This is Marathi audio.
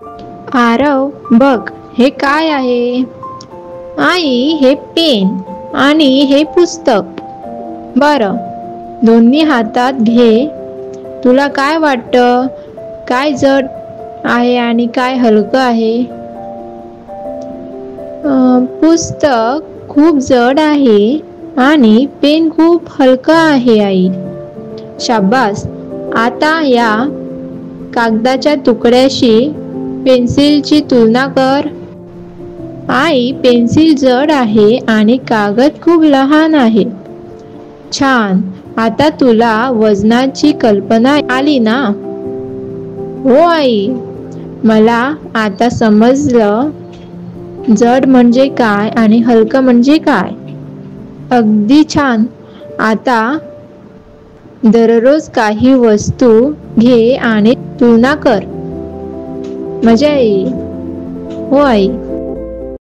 आरव, बघ हे काय आहे? आई, हे पेन आणि हे पुस्तक. बरं, दोन्ही हातात घे. तुला काय वाटतं? काय जड आहे आणि काय हलकं आहे? पुस्तक खूप जड आहे आणि पेन खूप हलका आहे आई. शाबास. आता या कागदाच्या तुकड्याशी पेन्सिलची तुलना कर. आई, पेन्सिल जड आहे आणि कागद खूप लहान आहे. छान. आता तुला वजनाची कल्पना आली ना? हो आई, मला आता समजलं जड म्हणजे काय आणि हलकं म्हणजे काय. अगदी छान. आता दररोज काही वस्तू घे आणि तुलना कर. मजा येईल. हो आई.